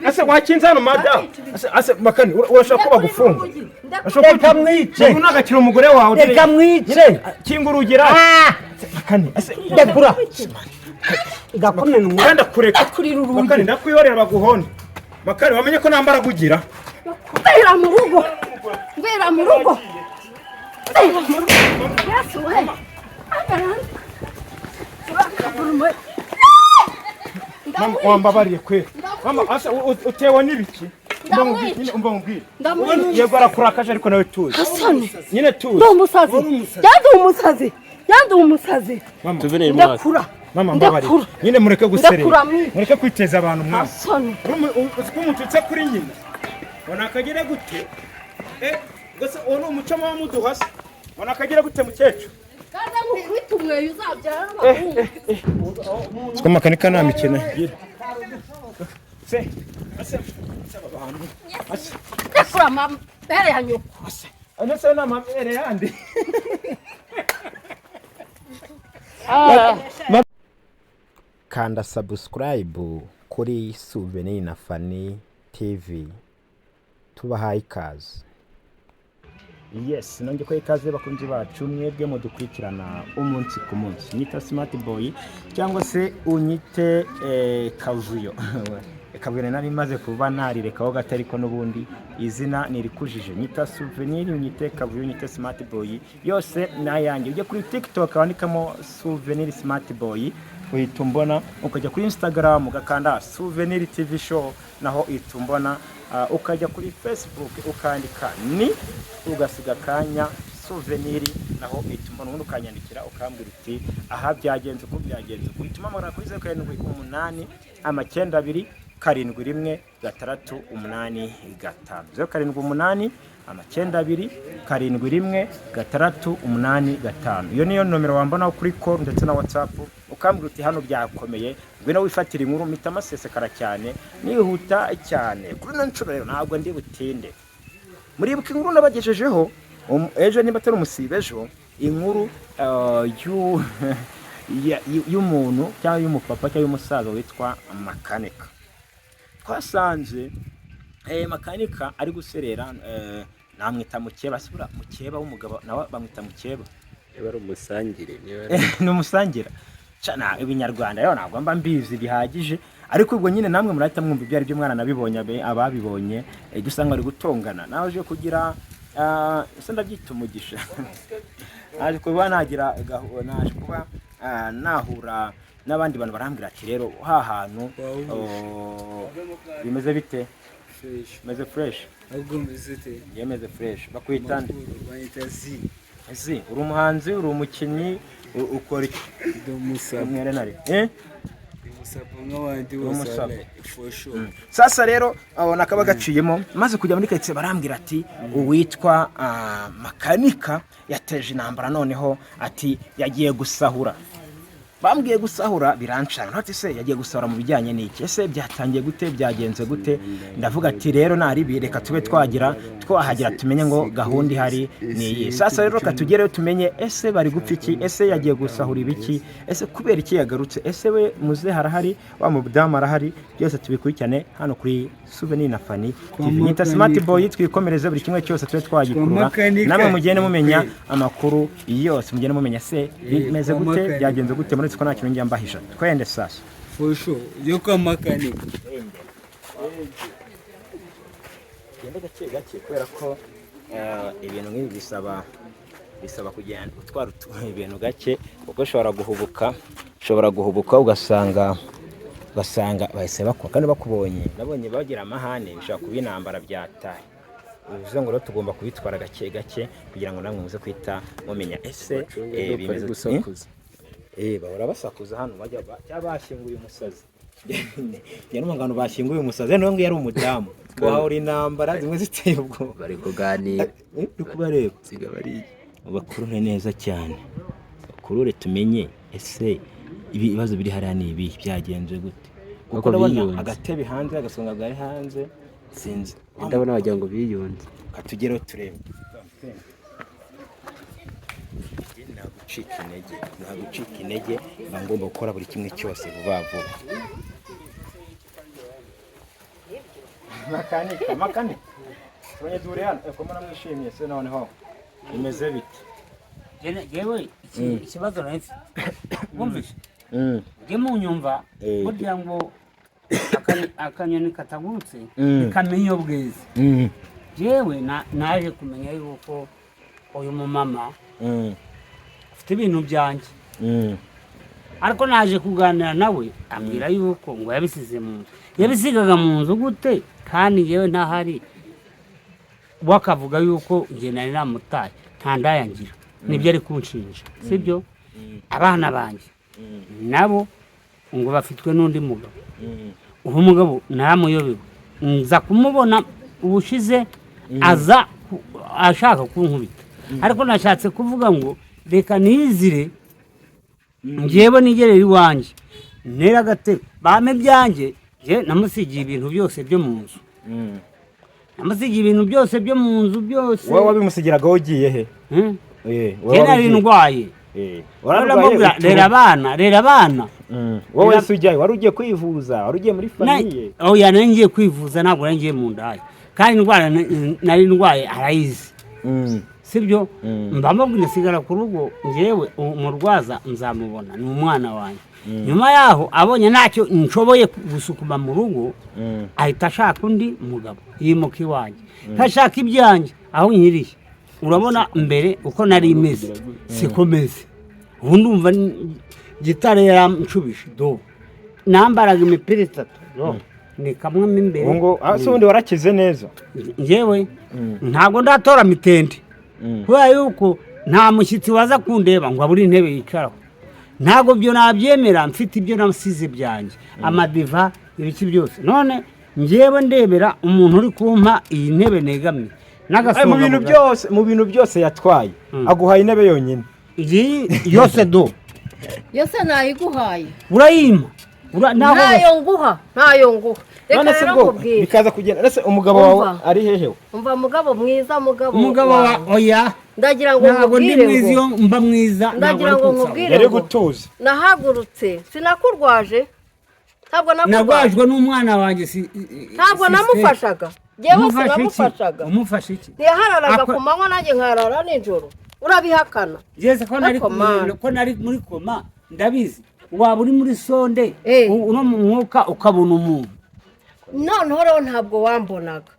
ase wakinze hano madam ase makani urashaka ko bagufunga reka mwice unagakira umugore wawe reka mwice kinga urugira makani ase ndakura gakomena umwanda kureka makani ndakwihorera baguhone makani wamenye ko nambara gugira mbera mu rugo Yesu we mama wambabariye kwe mama ase utewe n'ibiki umva mbwira yego arakurakaje ariko nawe tuzi nyine tuzi yandu umusazi tuveneye mwaka mama mbabari nyine mureke guserera mureke kwiteza abantu mwaka uziko umututse kuri nyina wanakagera gute gose ono umuco wa muduhase wanakagera gute mukecu kaza mukwita umweyo uzabyara n'abahungu siko makanika nta mikino se abantu ndakura mabere ya nyoko anese na mabere yandi kanda subscribe kuri Souvenir na Fanny TV tubahaye ikaze. Yes, nonge ko ikaze bakunzi bacu mwebwe mudukurikirana umunsi ku munsi. Nyita Smart Boy cyangwa se unyite Kavuyo. Kabwene nari maze kuba narirekaho gatari ko nubundi izina nirikujije. Nyita Souvenir, unyite Kavuyo, unyite Smart Boy. Yose nayange. Uje kuri TikTok wandikamo Souvenir Smart Boy. Uhitumbona ukajya kuri Instagram ugakanda Souvenir TV Show naho itumbona ukajya kuri Facebook ukandika ni ugasiga kanya Souvenir naho itumbona ubundi ukanyandikira ukambwira uti aha byagenze uko byagenze kwituma mara kuri 078 9 2 7 1 6 8 5 078 9 2 7 1 5. Iyo niyo nomero wambona kuri call ndetse na WhatsApp ukambwira uti hano byakomeye ngwino wifatira inkuru mita masesekara cyane nihuta cyane kuri nancuro rero ntabwo ndi butinde muribuka inkuru nabagejejeho ejo niba atari umusibejo inkuru y'umuntu cyangwa y'umupapa cyangwa y'umusaza witwa makanika twasanze makanika ari guserera namwita mukeba sibura mukeba w'umugabo nawe bamwita mukeba ari umusangire ni umusangira cyana ibinyarwanda yo ntabwo mba mbizi bihagije ariko ubwo nyine namwe murahita mwumva ibyo ari byo mwana nabibonye ababibonye dusanga ari gutongana naje kugira ese ndabyita umugisha naje kuba nagira naje kuba nahura n'abandi bantu barambwira ati rero ha hantu bimeze bite meze fresh ahubwo mezete yemeze fresh bakwitande zi uri umuhanzi uri umukinnyi ukora iki Musa nari nk'abandi bose for sure. Sasa rero abona kaba gaciyemo maze kujya muri ketse barambwira ati uwitwa makanika yateje intambara noneho ati yagiye gusahura bambwiye gusahura birancana ntati se yagiye gusahura mu bijyanye n'iki ese byatangiye gute byagenze gute ndavuga ati rero nari bireka tube twahagira tumenye ngo gahunda ihari ni sasa rero katugereyo tumenye ese bari gupfa iki ese yagiye gusahura ibiki ese kubera iki yagarutse ese we muze harahari wa mudamu arahari byose tubikurikirane hano kuri Souvenir na Fanny TV. Nyita Smart Boy twikomereze buri kimwe cyose tube twagikurura namwe mugende mumenya amakuru yose mugende mumenya se bimeze gute byagenze gute muri ko nta kintu mbahisha twende sasa for sure yo kwa makanika genda gake kubera ko ibintu nk'ibi bisaba kugenda utwara ibintu gake kuko ushobora guhubuka ugasanga bahise bakwa kandi bakubonye nabonye bagira amahane bishaka kubinambara byataye uvuze ngo tugomba kubitwara gake kugira ngo namwe muze kwita mumenya ese bimeze gusakuza bahora basakuza hano bajya bashyinguye umusazi yano mangano bashyinguye umusazi none ngo yari umudamu wahora intambara zimwe ziteye ubwo bari kuganira kubareba siga bari bakurure neza cyane bakurure tumenye ese ibibazo biri hariya ni ibi byagenze gute kuko ndabona agatebe hanze agasonga bwari hanze sinzi ndabona wagira ngo biyunze katugeraho turebe nta gucika intege ngomba gukora buri kimwe cyose vuba vuba makanika tubonye dure hano ko mwishimiye se noneho imeze bite jewe ikibazo nahise wumvishe nge mu nyumva burya ngo akanyoni katagurutse ikamenya ubwiza jewe naje kumenya yuko uyu mumama afite ibintu byanjye ariko naje kuganira nawe ambwira yuko ngo yabisize mu nzu yabisigaga mu nzu gute kandi yewe ntahari wakavuga yuko njye nari namutaye nta ndayangira nibyo ari kunshinja sibyo abana banjye nabo ngo bafitwe n'undi mugabo uwo mugabo naramuyobewe nza kumubona ubushize aza ashaka kunkubita ariko nashatse kuvuga ngo reka nizire njyewe nigerera iwanjye ntera agatebe bame byanjye je namusigiye ibintu byose byo mu nzu namusigiye ibintu byose byo mu nzu byose wowe wabimusigiraga ugiye he nari ndwaye rera abana wowe se ujyayo wari ugiye kwivuza wari ugiye muri famiye oya nari ngiye kwivuza ntabwo nari ngiye mu ndaya kandi indwara nari ndwaye arayizi sibyo mbamubwira sigara ku rugo njyewe umurwaza nzamubona ni umwana wanjye nyuma yaho abonye ntacyo nshoboye gusukuma mu rugo ahita ashaka undi mugabo yimuka iwanjye ntashaka ibyanjye aho nyiriye urabona mbere uko nari imeze siko meze ubu ndumva gitare yaramcubishe do nambaraga imipira 3 do ni kamwe mo imbere ngo ase undi warakize neza njyewe ntabwo ndatora mitende kubera yuko nta mushyitsi waza kundeba ngo abure intebe yicaraho ntabwo byo nabyemera mfite ibyo nasize byanjye amadiva ibiki byose none njyewe ndebera umuntu uri kumpa iyi ntebe negamye mu bintu byose yatwaye aguhaye intebe yonyine iyi yose do yose nayiguhaye urayima ntayo nguha none se bwo bikaza kugenda nese umugabo wawe ari hehe umva mugabo mwiza umugabo wa oya ndagira ngo nkubwire ngo mba mwiza ndagira ngo nkubwire yari gutuza nahagurutse sinakurwaje ntabwo nagwajwe n'umwana wanjye ntabwo namufashaga yewe sinamufashaga umufasha iki ntiyahararaga ku manywa nanjye nkarara nijoro urabihakana yeze ko nari muri koma ndabizi waba uri muri sonde uno mu mwuka ukabona umuntu noneho rero ntabwo wambonaga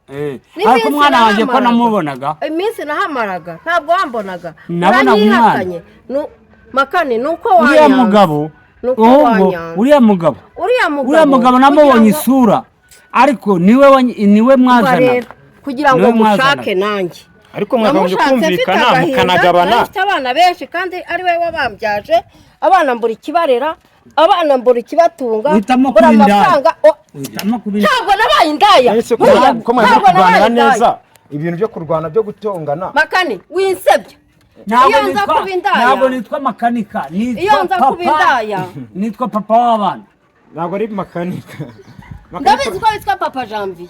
ariko umwana wanjye ko namubonaga iminsi nahamaraga ntabwo wambonaga nabona umwana makani nuko wanyanga uriya mugabo namubonye isura ariko niwe mwazana kugira ngo mushake nanjye ariko mwakagombye kumvikana mukanagabana afite abana benshi kandi ari we wabambyaje abana mbura ikibarera abana mbura ikibatunga mbura amafaranga ntabwo nabaye indaya ko mwaje kurwanira neza ibintu byo kurwana byo gutongana makani winsebye ntabwo nitwa makanika nitwa papa w'abana ntabwo ari makanika ndabizi ko witwa papa Janvier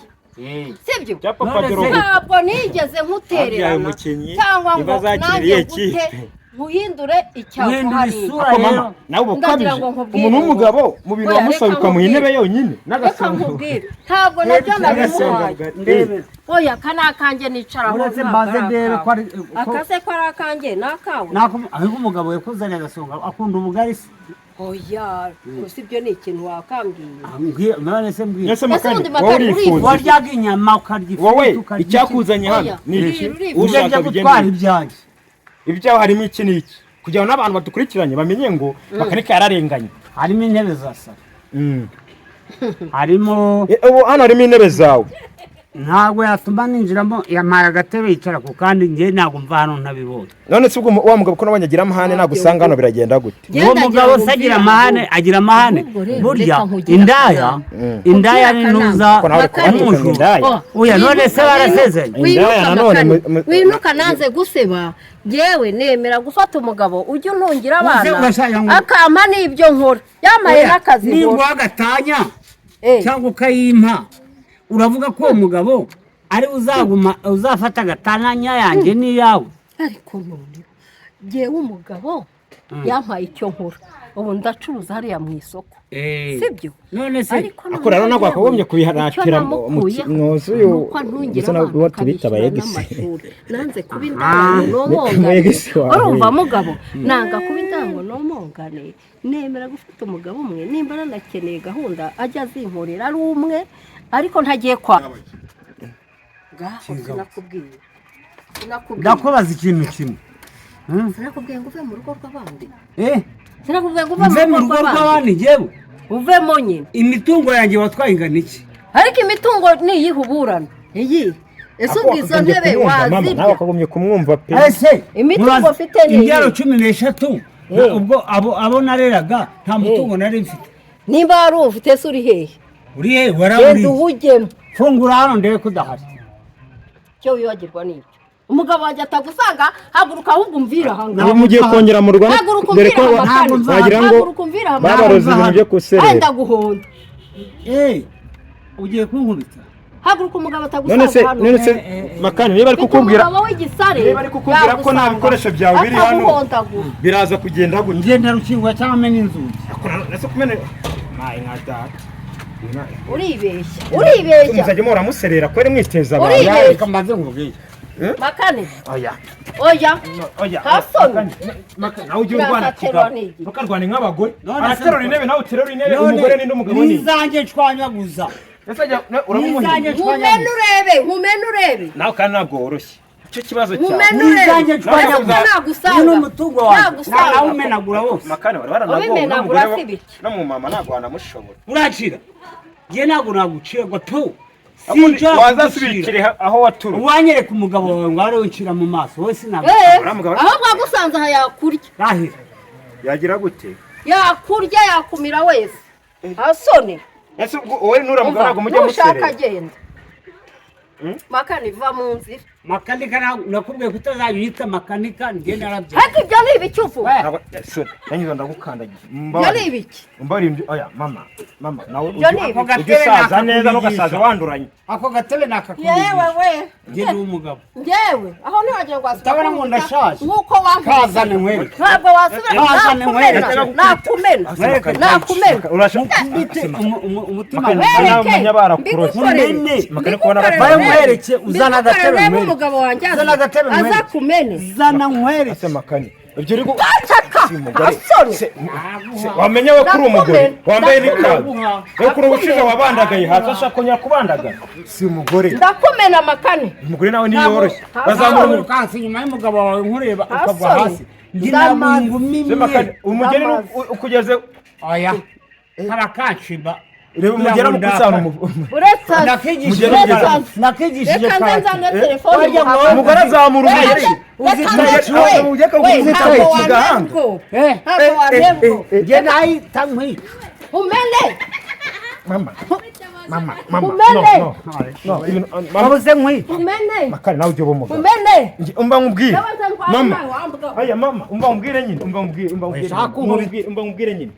sibyo ntabwo nigeze nkutererana cyangwa ngo nanjye gute muhindure icyago hariya nawe ukabije umuntu w'umugabo mu bintu wamusabika mu intebe yonyine n'agasonga ntabwo nabyo nabimuhaye oya kanakanje nicaraho akase ko ari akanjye nakawe ahubwo umugabo yakuzanye agasonga akunda ubugari se oya gusa ibyo ni ikintu wakambwiye none se mbwira wowe urifuza waryaga inyama ukarya wowe icyakuzanye hano ni iki ushaka gutwara ibyanjye ibyaho harimo iki n'iki kugira ngo n'abantu badukurikiranye bamenye ngo makanika yararenganye harimo intebe za salo harimo hano harimo intebe zawe ntabwo yatuma ninjiramo yampaye agatebe yicara ku kandi njye ntabwo mva hano ntabibonye none se ubwo wa mugabo ko nabanyagira amahane ntabwo usanga hano biragenda gute uwo mugabo se agira amahane burya indaya ni nuza oya none se barasezeye winuka nanze guseba yewe nemera gufata umugabo ujye untungira abana akampa n'ibyo nkora yamaye n'akazi niba agatanya cyangwa ukayimpa uravuga ko uwo mugabo ari uzafata agatanya yanjye n'iyawe ariko none yewe umugabo yampaye icyo nkora ubu ndacuruza hariya mu isoko sibyo none se ako rero ntabwo wakagombye kubiharatira mwozo uyu gusa nabwo tubita abayegisi nanze kuba indango nomongane urumva mugabo nanga kuba indango nomongane nemera gufata umugabo umwe nimba nanakeneye gahunda ajya azinkorera ari umwe ariko ntagiye kwa sinakubwiye ndakubaza ikintu kimwe sinakubwiye ngo uve mu rugo rw'abandi sinakubwiye ngo uve mu rugo rw'abandi njyewe uvemo nyine imitungo yanjye watwaye ingana iki ariko imitungo niyihe uburana iyi ese ubwiza ntebe wazibye nawe akagumye kumwumva pe ese imitungo mfite ni imbyaro 13 ubwo abo nareraga nta mutungo nari mfite nimba ari ufite se uri hehe uri hehe waraburi genda uwujyemo fungura hano ndebe ko udahari cyo wibagirwa n'ibyo umugabo wanjye atagusanga haguruka ahubwo umvira ahangaha mugiye kongera mu Rwanda dore ko wagira ngo babaroze ibintu byo kuserera wenda guhonda ugiye kunkubita haguruka umugabo atagusanga hano none se makani niba ari kukubwira ko nta bikoresho byawe biri hano biraza kugenda gutya ngenda rukingwa cyangwa amena inzugi nase kumene mayi nka data uribeshya muzajya muhora muserera kwere mwiteza abantu reka mbaze nkubwiye makane oya hasoni nawe ujye urwana kigabo bakarwana nk'abagore araterura intebe nawe uterura intebe umugore n'indi umugabo n'indi nizanjye nshwanyaguza nkumene urebe nawe kandi ntabwo woroshye icyo kibazo cyawe nizanjye nshwanyaguza n'umutungo wawe nawe umenagura wose makane bari baranagowe no mu mama ntabwo wanamushobora uracira ngiye ntabwo nagucirwa tu wazasubikire aho watura wanyereka umugabo wawe ngo ariwe ncira mu maso wowe sinabwo aho bwagusanze aha yakurya rahira yagira gute yakurya yakumira wese hasone ese wowe nuramugabo ntabwo mujye muserera nushaka agenda makani va mu nzira makanika nakubwiye ko utazajya uyita makanika ngende arabye ariko ibyo ni ibicufu nanyizo ndagukandagiye ibyo ni ibiki mbari oya mama nawe ujye usaza neza n'ugasaza wanduranye ako gatebe nakakubwiye yewe ngende umugabo ngewe aho ntiwagira ngo wasubira utabona ngo ndashaje nk'uko wambaye kazane nkwereke ntabwo wasubira nakumena urashaka umutima nkwereke uzana agatebe nkwereke umugabo wanjye aza kumene zana nkwereke ase makani ibyo uri wamenya we kuri umugore wambaye n'ikanzu we kuri ubushize wabandagaye hasi ashaka kongera kubandagara si umugore ndakumena makane umugore nawe niyoroshye bazamura ukansi inyuma y'umugabo wawe nkureba ukagwa hasi umugeni ukugeze oya harakanshiba reba umugera mu kusana nakigishije umugore azamura umugeri kigahanga nge nahita nkwica mama wabuze nkwica makari nawe ujye uba umugabo umva nkubwire mama umva nkubwire nyine umva nkubwire nyine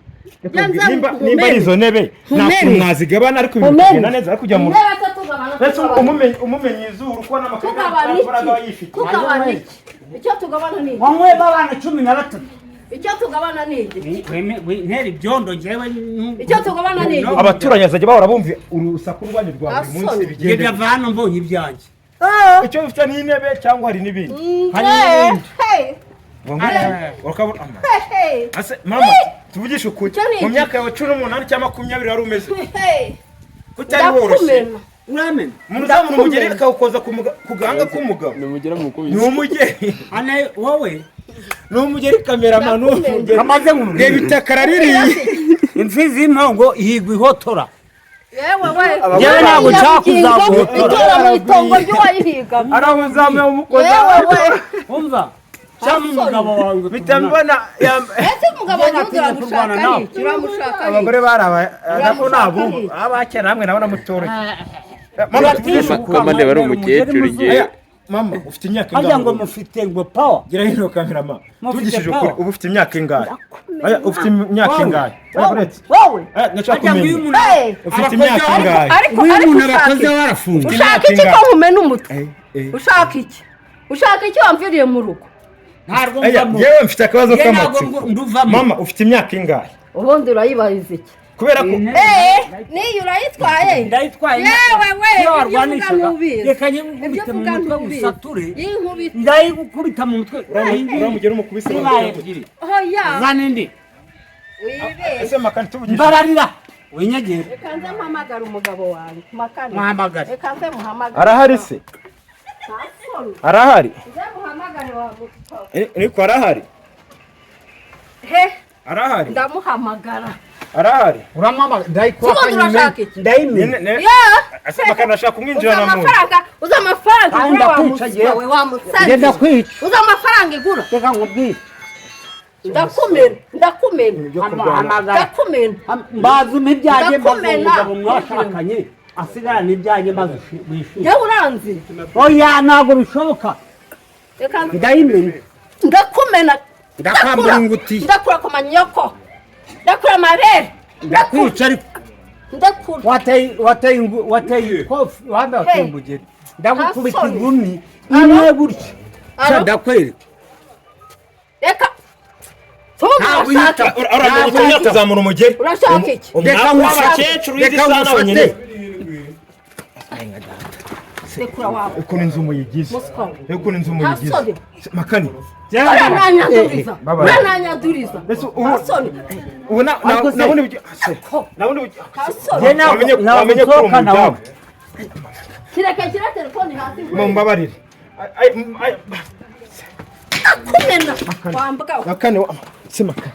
nimba ari izo ntebe ntabwo mwazigabana ariko ibintu bigenda neza ariko ujya mu umumenye izuru kuko n'amafaranga aba yifite icyo tugabana ni iki wanyweba abana 13 icyo tugabana ni iki ntera ibyondo ngewe icyo tugabana ni iki abaturanyi bazajya bahora bumva urusaku rwanyu rwa buri munsi bigende yava hano mbonye ibyanjye icyo bifite n'intebe cyangwa hari n'ibindi mama tuvugishe ukuri mu myaka yawe 18 cyangwa 20 wari umeze utari woroshye uramenye umuntu uzamura umugeri akawukoza ku gahanga k'umugabo ni umugeri wowe ni umugeri kameramani w'umugeri amaze nk'umuntu reba itakara ririye imfizi y'impongo ihigwa ihotora yewe ntabwo nshaka kuzaguhotora itora mu itongo ry'uwayihiga aramuzamuye umukozi umva cyangwa umugabo wawe bitambona ese umugabo uramushaka iki uramushaka abagore barabako nabo abakera hamwe nabo namutoreye mama ndeba ari umukecuru ngiye mama ufite imyaka ingahe ngo mufite ngo power gira hino kamerama tugishije ukuri ubu ufite imyaka ingahe ufite imyaka ingahe wowe nashaka kumenya ufite imyaka ingahe ariko abakoze barafunze ushaka iki ko nkumena umutwe ushaka iki wamviriye mu rugo ntarwo Aya, mvamo yewe mfite akabazo Ye ntabwo k'amatsiko. nduvamo Mama ufite imyaka ingahe? ubundi urayibariza iki Kubera ko niyo urayitwaye ndayitwaye yewe we iyo ibyo warwanishaga uvuga ntubizi reka ibyo nyigukubite mu uvuga mutwe ntubizi gusature yinkubita ndayigukubita mu mutwe uramugera umukubise zibaye ebyiri hoya zana indi wibeshye ese makani tuvugisha mbararira winyegera reka nze mpamagara umugabo wanjye makane muhamagare reka nze muhamagare arahari se? ntasoni Arahari? nze muhamagare wa mutwe Niko arahari? he Arahari? ndamuhamagara Arahari? uramama ndayikwa Sibundi urashaka iki? ndayimena Ase makani ashaka kumwinjira uza na muntu. amafaranga Kandi igura wa ndakwica muswa yewe. we wa musazi ngenda kwica uza amafaranga igura reka nkubwire ndakumena mbazuma ibyanjye mbaze Ndakumena. umugabo mwashakanye asigarana ibyanjye maze wishime njyewe uranzi oya ntabwo bishoboka reka ndayimena ndakumena ndakwambura ingutiya ndakura ku manyoko ndakura amabere ndakwica ariko ndakura wateye ikofi wambaye Hey. akembugeri ndagukubita Hasoni. ingumi Alo? imwe gutya Alo? ndakwereka reka tubundi urashaka Urashaka kuzamura umugeri? urashaka iki Umwaka w'abakecuru w'igisa wenyine. sekura wawe Ukuntu inzu muyigize. muswa Ukuntu inzu muyigize. hasoni Makani. urananyaduriza urananyaduriza Ese ubu hasoni ubu nabone buryo nabone hasoni wamenye ko umujyamo. kireke telefone hasi Mumbabarire. ndakumena wambuka Makani se makani.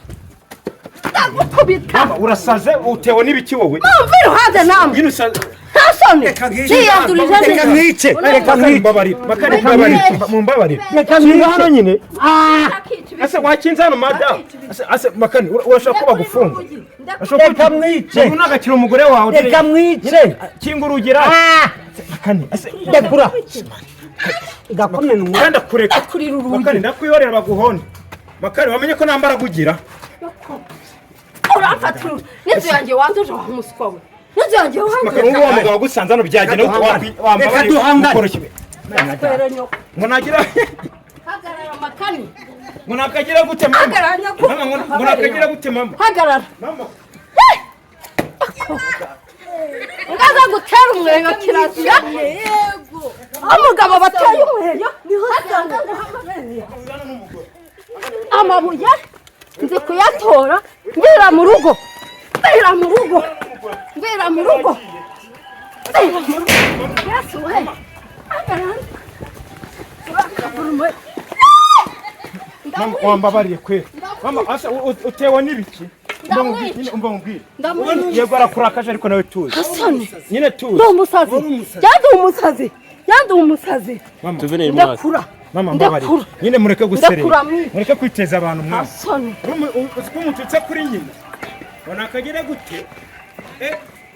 ndagukubita Urasaze utewe n'ibiki wowe? mumva iruhande namwe Yino usaze. hasoni yiyandurije Reka mwice. Reka mwice. Makani mbabarire. Mumbabarire. Reka Niba mwice. hano nyine. Ase wakinze hano madam. Ase makani urashaka ko bagufunga. reka mwice Ubu nagakira umugore wawe. reka mwice Kinga urugira. Makani ase ndakura ndakomena umwe kandi akureka. kurira urugi Makani ndakwiyorera baguhone. Makani wamenye ko nambara kugira. uramfatira n'inzu yanjye wanduje wa muswa we n'inzu yanjye Makani wanduje uwo mugabo wagusanze hano byagenda Reka duhangane. ukoroshye. kwera nyoko Ngo nagira hagarara makani ngo nakagira gute mama? hagarara nyoko Mama ngo nakagira gute mama? hagarara Mama ngaza gutera umweyo kirazira umugabo bateye umweyo hagarara amabuye nzi kuyatora mbera mu rugo mbera mu rugo mbera mu rugo mbera mu rugo yesu we hagarara urakavurume mama wambabariye kwera. Mama asa utewe n'ibiki? Ndamwica. Umva mbwira. ndamwica Yego arakurakaje ariko nawe tuzi. hasoni Nyine tuzi. ndi umusazi yandi umusazi tuveneye mu maso ndakura Mama mbabarire. ndakura Nyine mureke guserera. ndakura mwica Mureke kwiteza abantu mwana. hasoni Uzi ko umututse kuri nyina. Ngo nakagira gute?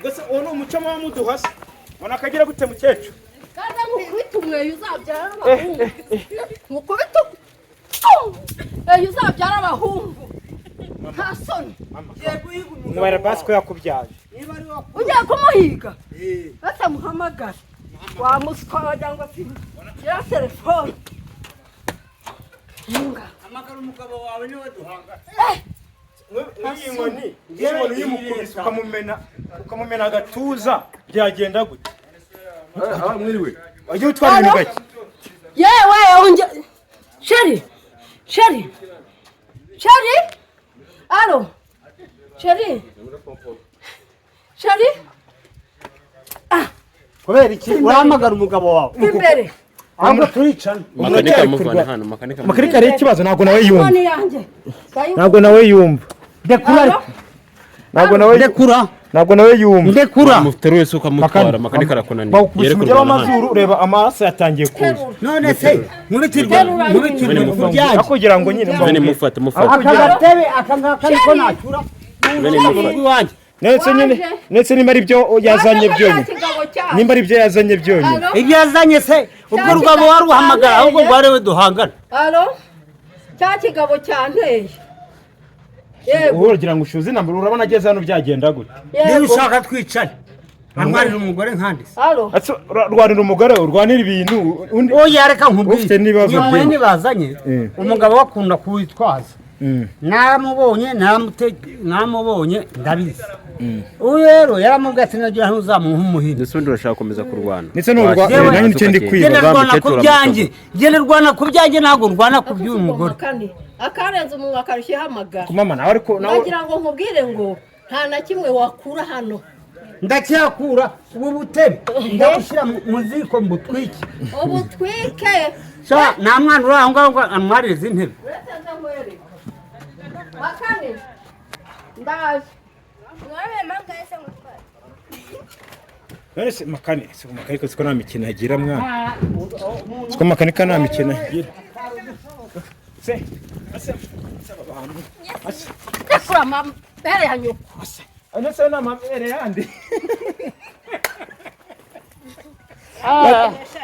Gusa uwo ni umuco wa muduhasa. Ngo nakagira gute mukecuru? kaza mukubita umweyo uzabyara abahungu mukubita uzabyara abahungu hasoni Mwara basi ko yakubyaje. ugiye kumuhiga batamuhamagara wa muswa wagira ngo gira telefone amagara umugabo wawe niwe duhanga Iyi nkoni y'umukubise ukamumena agatuza byagenda gute? mwiriwe Wajya utwara ibintu gake. yewe onge sheri alo sheri kubera iki uramagara umugabo wawe imbere ahubwo turicana makanika muvana hano makanika Makarika ari ikibazo ntabwo nawe yumva. telefone yanjye Ntabwo nawe yumva. ndekura Ntabwo nawe ndekura ntabwo nawe yumva. ndekura mufite wese ukamutwara makanika arakunaniye Bakubise umujyi w'amazuru ureba amaraso yatangiye kuza. none se nkubitirwa kubyanjye Kugira ngo nyine vene mufate mufate aka gatebe aka ngaka niko nacyura vene mufate iwanjye Netse nimba ari byo yazanye byonyine. Nimba ari byo yazanye byonyine. ibyo yazanye se ubwo rugabo waruhamagara ahubwo ngo ariwe duhangana alo cya kigabo cyanteye yego Ubu uragira ngo ushuze intambara urabona ageze hano byagenda gute? niba yego ushaka twicane antwarira umugore nkandi Alo. rwanira umugore urwanira ibintu oya reka nkubwire ufite n'ibibazo nyuma nibazanye umugabo wakunda kuwitwaza namubonye ndabizi uyu rero yaramubwiye ati nagira ntuzamuha umuhini ndetse undi urashaka gukomeza kurwana ndetse n'urwana nanjye nicyo kwiba genda rwana ku byanjye ntabwo rwana ku by'uyu mugore akarenza umuntu akarushya hamagara mama nawe ariko nagira ngo nkubwire ngo nta na kimwe wakura hano ndacyakura ubu butebe ndabushyira mu ziko mbutwike ubutwike nta mwana uri aho ngaho ngo antwarire izi ntebe Makane ndaje none se makane ko nta mikino agira mwana ko makane ka nta mikino agira se abantu kura mabere hanyuko ano se na mabere yandi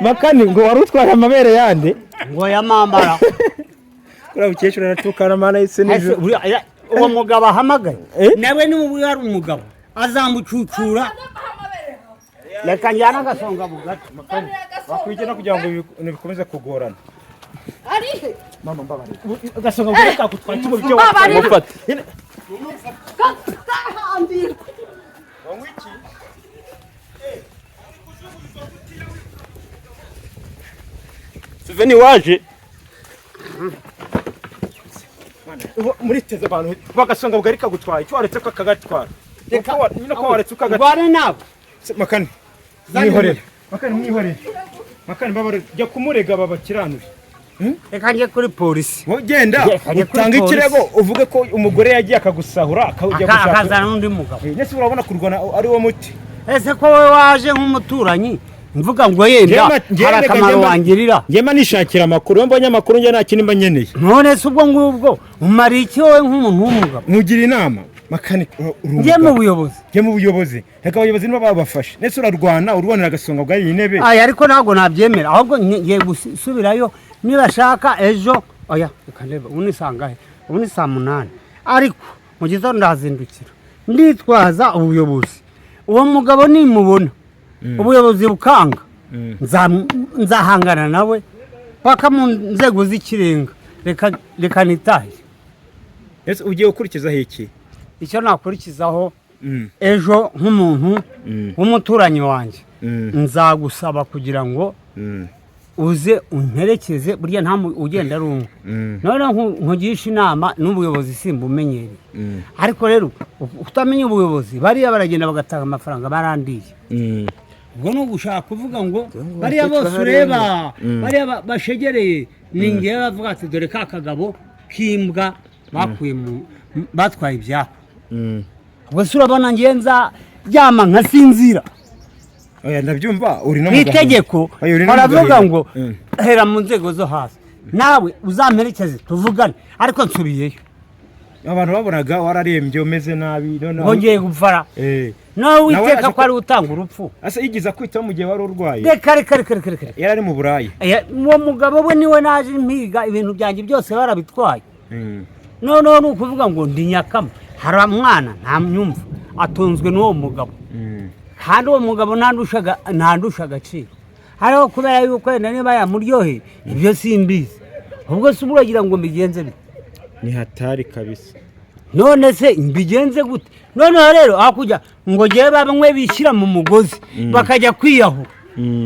makane ngo wari utwara amabere yandi ngo yamambara uriya mukecuru aratukana mana y'ise n'ijoro uwo mugabo ahamagaye nawe niba ari umugabo azamucucura reka njyana agasonga bugati wakwigena kugira ngo bikomeze kugorana ari mama mbabarira agasonga bugati kakutwara tubo byo mufate Siveni waje muri teze abantu bagasonga bugari kagutwaye icyo waretse ko kagatwara reka nyine ko waretse ukagatwara nabo makane mwihorere makane babare jya kumurega babakiranure reka njye kuri polisi genda utanga ikirego uvuge ko umugore yagiye akagusahura akazana n'undi mugabo nese urabona kurwana ari wo muti ese ko wowe waje nk'umuturanyi mvuga ngo yenda hari akamaro wangirira njyema nishakira amakuru iyo mbonye amakuru njye nta kintu mba nkeneye none se ubwo ngubwo umariye iki wowe nk'umuntu w'umugabo mugira inama makane njye mu buyobozi reka abayobozi nibo babafashe nese urwanira agasonga bwa iyi ntebe ariko ntabwo nabyemera ahubwo ngiye gusubirayo nibashaka ejo oya reka ndebe ubu ni sangahe ubu ni saa 8 ariko mu gitondo ndazindukira nditwaza ubuyobozi uwo mugabo nimubona ubuyobozi bukanga nzahangana nawe paka mu nzego z'ikirenga reka nitahe ese ugiye gukurikizaho iki icyo nakurikizaho ejo nk'umuntu w'umuturanyi wanjye nzagusaba kugira ngo uze unterekeze burya nta ugenda ari umwe noneho nkugisha inama n'ubuyobozi simba umenyereye ariko rero utamenya ubuyobozi bariya baragenda bagatanga amafaranga barandiye ubwo ni ugushaka kuvuga ngo bariya bose ureba bariya bashegereye ni ngewe bavuga ati dore ka kagabo k'imbwa batwaye ibyapa ubwo se urabona ngenza ryama nkasinzira oya ndabyumva uri no mu itegeko baravuga ngo hera mu nzego zo hasi nawe uzamperekeze tuvugane ariko nsubiyeyo abantu babonaga wararembye umeze nabi ngiye gupfara nawe witeka ko ari utanga urupfu asa yigiza kwitaho mu gihe wari urwaye reka yari ari mu burayi uwo mugabo we niwe naje mpiga ibintu byanjye byose barabitwaye noneho ni ukuvuga ngo ndi nyakama hari umwana nta myumva atunzwe n'uwo mugabo kandi uwo mugabo ntandusha agaciro hariho kubera yuko wenda niba yamuryoheye ibyo simbizi ubwo se uragira ngo mbigenze bite ni hatari kabisa none se mbigenze gute noneho rero hakujya ngo ngewe bamwe bishyira mu mugozi bakajya kwiyahura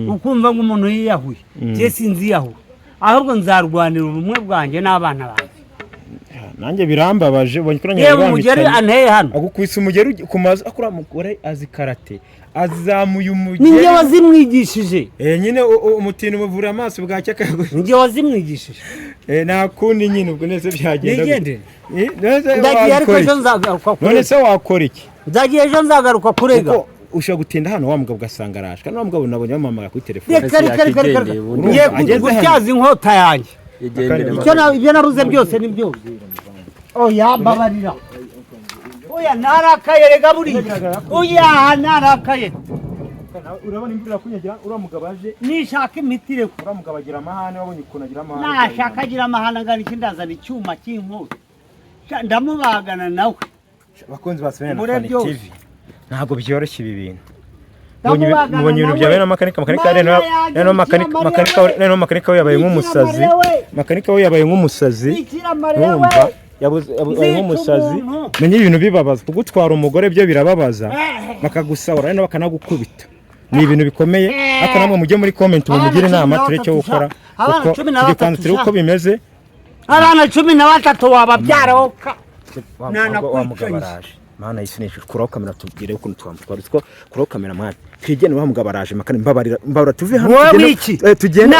ukumva ngo umuntu yiyahuye njye sinziyahura ahubwo nzarwanira ubumwe bwanjye n'abana banjye nanjye birambabaje ubonye ko yewe umugeri anteye hano agukubise umugeri ku mazu akora mugore azi karate azamuye umugeri ninjye wazimwigishije nyine umutini umuvura amaso bwacye akaguye ninjye wazimwigishije nta kundi nyine ubwo nese byagenda nigende ndagiye ariko ejo nzagaruka kurega none se wakora iki ndagiye ejo nzagaruka kurega ushobora gutinda hano wa mugabo ugasanga araje kandi wa mugabo nabonye bamamagara kuri telefone reka ngiye gutyaza inkota yanjye ibyo nabuze byose ni byo oya mbabarira oya narakaye rega buriya oya narakaye urabona imvura kunyagira uriya mugabo aje nishaka imiti reko uriya mugabo agira amahane wabonye ukuntu agira amahane nashaka agira amahane angana iki ndazana icyuma cy'inkota ndamubagana nawe bakunzi basubirana na Fani TV ntabwo byoroshye ibi bintu mubonye ibintu byabaye na makanika we yabaye nk'umusazi makanika we yabaye nk'umusazi urumva yabaye nk'umusazi menye ibintu bibabaza kugutwara umugore byo birababaza bakagusahura no bakanagukubita ni ibintu bikomeye ariko namwe mujye muri comment mumugire inama tureke gukora kuko turi uko bimeze abana 13 wababyaraho wamugabaraje mana yisinishe kuraho kamera tubwire ukuntu twamutwara utwo kuraho kamera mwana twigene wamugabaraje makane mbabarira tuve hano tugende